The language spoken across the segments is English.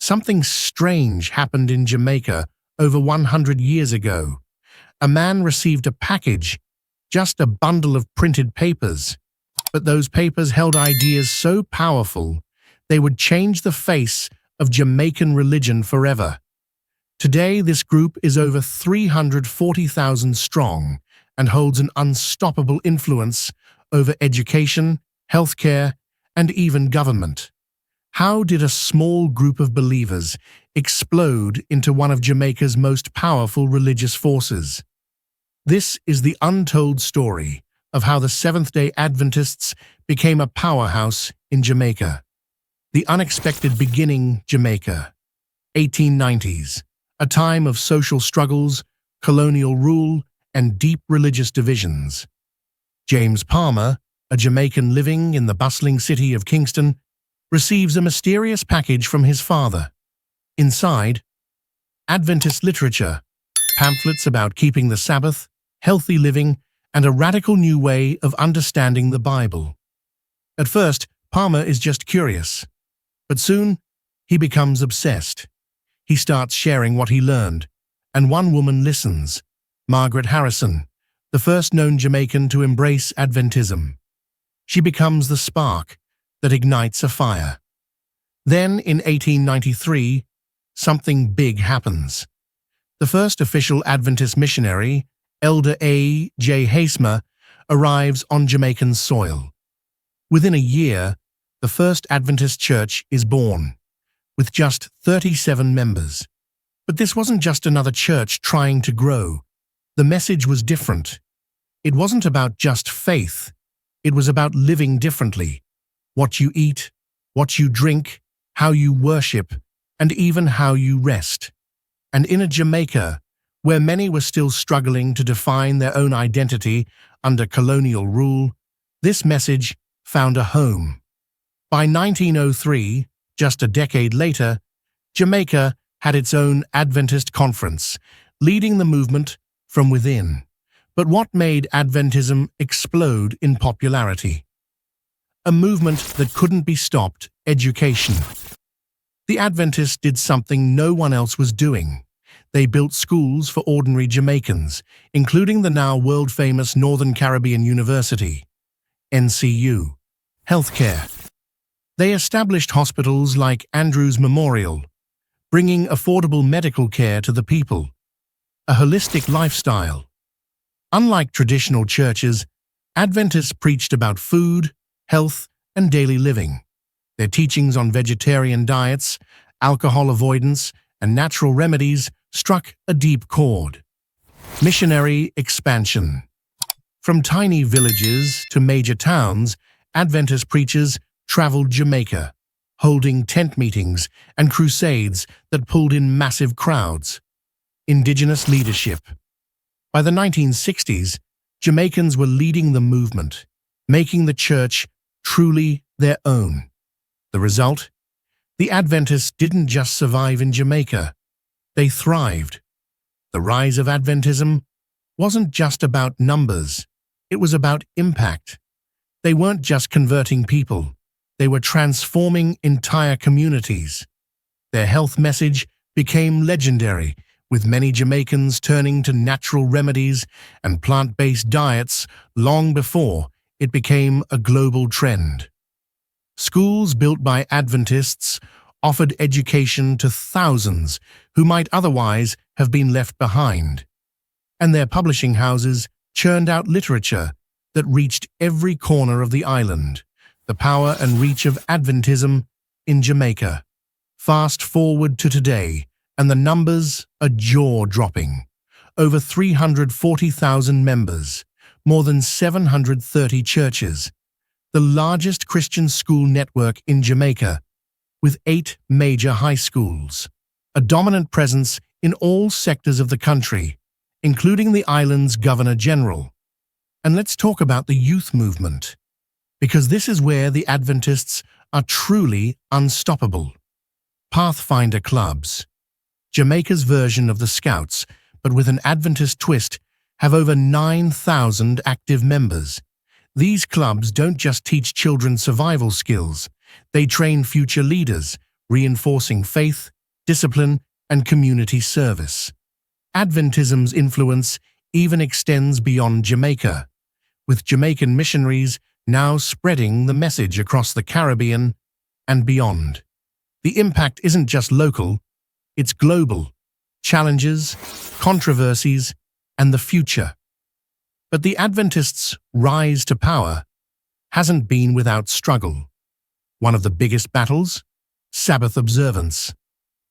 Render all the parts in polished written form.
Something strange happened in Jamaica over 100 years ago. A man received a package, just a bundle of printed papers. But those papers held ideas so powerful, they would change the face of Jamaican religion forever. Today, this group is over 340,000 strong and holds an unstoppable influence over education, healthcare, and even government. How did a small group of believers explode into one of Jamaica's most powerful religious forces? This is the untold story of how the Seventh-day Adventists became a powerhouse in Jamaica. The unexpected beginning, Jamaica. 1890s, a time of social struggles, colonial rule, and deep religious divisions. James Palmer, a Jamaican living in the bustling city of Kingston, receives a mysterious package from his father. Inside, Adventist literature, pamphlets about keeping the Sabbath, healthy living, and a radical new way of understanding the Bible. At first, Palmer is just curious, but soon he becomes obsessed. He starts sharing what he learned, and one woman listens, Margaret Harrison, the first known Jamaican to embrace Adventism. She becomes the spark that ignites a fire. Then, in 1893, something big happens. The first official Adventist missionary, Elder A. J. Hasemer, arrives on Jamaican soil. Within a year, the first Adventist church is born, with just 37 members. But this wasn't just another church trying to grow. The message was different. It wasn't about just faith. It was about living differently. What you eat, what you drink, how you worship, and even how you rest. And in a Jamaica, where many were still struggling to define their own identity under colonial rule, this message found a home. By 1903, just a decade later, Jamaica had its own Adventist conference, leading the movement from within. But what made Adventism explode in popularity? A movement that couldn't be stopped: education. The Adventists did something no one else was doing. They built schools for ordinary Jamaicans, including the now world-famous Northern Caribbean University, NCU. Healthcare. They established hospitals like Andrews Memorial, bringing affordable medical care to the people. A holistic lifestyle. Unlike traditional churches, Adventists preached about food, health, and daily living. Their teachings on vegetarian diets, alcohol avoidance, and natural remedies struck a deep chord. Missionary expansion. From tiny villages to major towns, Adventist preachers traveled Jamaica, holding tent meetings and crusades that pulled in massive crowds. Indigenous leadership. By the 1960s, Jamaicans were leading the movement, making the church truly their own. The result? The Adventists didn't just survive in Jamaica, they thrived. The rise of Adventism wasn't just about numbers, it was about impact. They weren't just converting people, they were transforming entire communities. Their health message became legendary, with many Jamaicans turning to natural remedies and plant-based diets long before it became a global trend. Schools built by Adventists offered education to thousands who might otherwise have been left behind. And their publishing houses churned out literature that reached every corner of the island. The power and reach of Adventism in Jamaica. Fast forward to today, and the numbers are jaw-dropping. Over 340,000 members, more than 730 churches, the largest Christian school network in Jamaica, with 8 major high schools, a dominant presence in all sectors of the country, including the island's Governor-General. And let's talk about the youth movement, because this is where the Adventists are truly unstoppable. Pathfinder clubs, Jamaica's version of the Scouts, but with an Adventist twist, have over 9,000 active members. These clubs don't just teach children survival skills, they train future leaders, reinforcing faith discipline, and community service. Adventism's influence even extends beyond Jamaica, with Jamaican missionaries now spreading the message across the Caribbean and beyond. The impact isn't just local, it's global. Challenges, controversies, and the future. But the Adventists' rise to power hasn't been without struggle. One of the biggest battles? Sabbath observance.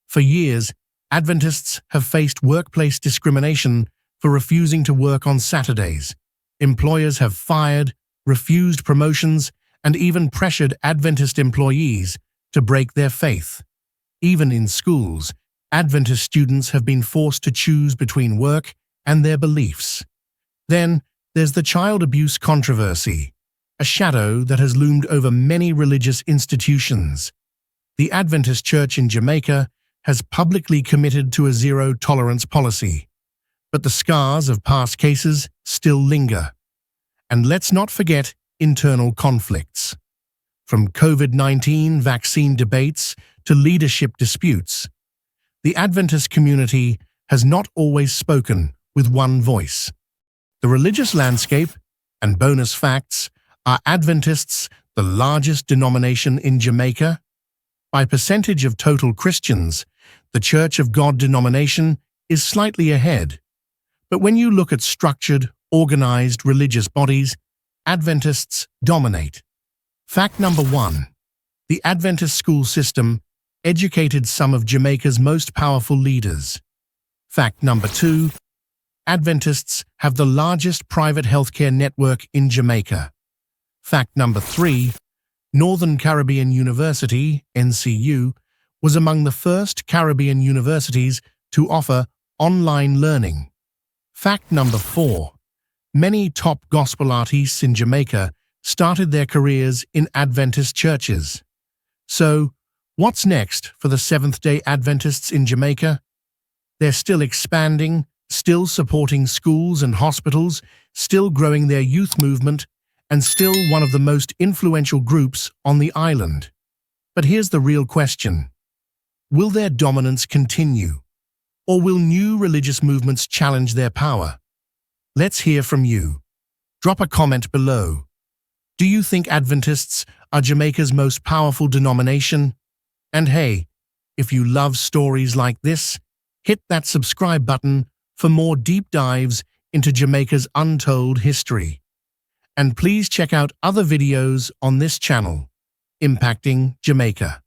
For years, Adventists have faced workplace discrimination for refusing to work on Saturdays. Employers have fired, refused promotions, and even pressured Adventist employees to break their faith. Even in schools, Adventist students have been forced to choose between work and their beliefs. Then, there's the child abuse controversy, a shadow that has loomed over many religious institutions. The Adventist Church in Jamaica has publicly committed to a zero-tolerance policy, but the scars of past cases still linger. And let's not forget internal conflicts. From COVID-19 vaccine debates to leadership disputes, the Adventist community has not always spoken with one voice. The religious landscape, and bonus facts, are Adventists the largest denomination in Jamaica? By percentage of total Christians, the Church of God denomination is slightly ahead. But when you look at structured, organized religious bodies, Adventists dominate. Fact number 1. The Adventist school system educated some of Jamaica's most powerful leaders. Fact number 2. Adventists have the largest private healthcare network in Jamaica. Fact number 3. Northern Caribbean University, NCU, was among the first Caribbean universities to offer online learning. Fact number 4. Many top gospel artists in Jamaica started their careers in Adventist churches. So, what's next for the Seventh-day Adventists in Jamaica? They're still expanding, still supporting schools and hospitals, still growing their youth movement, and still one of the most influential groups on the island. But here's the real question. Will their dominance continue? Or will new religious movements challenge their power? Let's hear from you. Drop a comment below. Do you think Adventists are Jamaica's most powerful denomination? And hey, if you love stories like this, hit that subscribe button for more deep dives into Jamaica's untold history. And please check out other videos on this channel, Impacting Jamaica.